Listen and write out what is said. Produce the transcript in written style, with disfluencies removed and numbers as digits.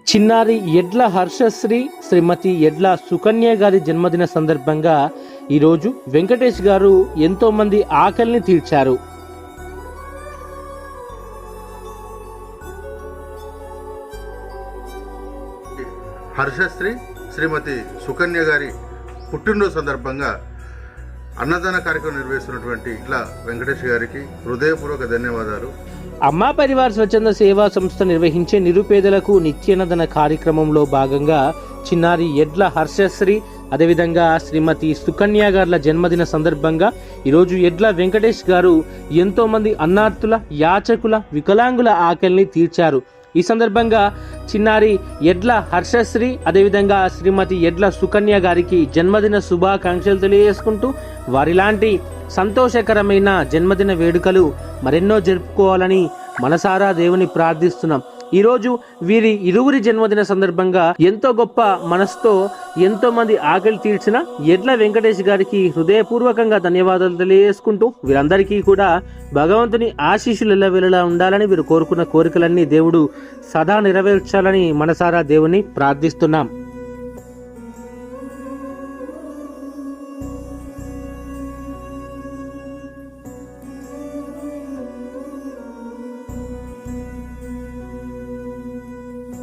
చిన్నారి ఎడ్ల హర్షశ్రీ శ్రీమతి ఎడ్ల సుకన్య గారి జన్మదిన సందర్భంగా ఈరోజు వెంకటేష్ గారు ఎంతో మంది ఆకలిని తీర్చారు. హర్షశ్రీ శ్రీమతి సుకన్య గారి పుట్టినరోజు సందర్భంగా అన్నదాన కార్యక్రమం నిర్వహిస్తున్నటువంటి ఇట్లా వెంకటేష్ గారికి హృదయపూర్వక ధన్యవాదాలు. అమ్మా పరివార్ స్వచ్ఛంద సేవా సంస్థ నిర్వహించే నిరుపేదలకు నిత్యాన్నదాన కార్యక్రమంలో భాగంగా చిన్నారి ఎడ్ల హర్షశ్రీ అదేవిధంగా శ్రీమతి సుకన్య గార్ల జన్మదిన సందర్భంగా ఈరోజు ఎడ్ల వెంకటేష్ గారు ఎంతో మంది అన్నార్తుల, యాచకుల, వికలాంగుల ఆకలిని తీర్చారు. ఈ సందర్భంగా చిన్నారి ఎడ్ల హర్షశ్రీ అదేవిధంగా శ్రీమతి ఎడ్ల సుకన్య గారికి జన్మదిన శుభాకాంక్షలు తెలియజేసుకుంటూ వారిలాంటి సంతోషకరమైన జన్మదిన వేడుకలు మరెన్నో జరుపుకోవాలని మనసారా దేవుని ప్రార్థిస్తున్నాం. ఈరోజు వీరి ఇరువురి జన్మదిన సందర్భంగా ఎంతో గొప్ప మనసుతో ఎంతో మంది ఆకలి తీర్చిన ఎడ్ల వెంకటేష్ గారికి హృదయపూర్వకంగా ధన్యవాదాలు తెలియజేసుకుంటూ వీరందరికీ కూడా భగవంతుని ఆశీస్సులు ఎల్లవేళలా ఉండాలని వీరు కోరుకున్న కోరికలన్నీ దేవుడు సదా నెరవేర్చాలని మనసారా దేవుని ప్రార్థిస్తున్నాం.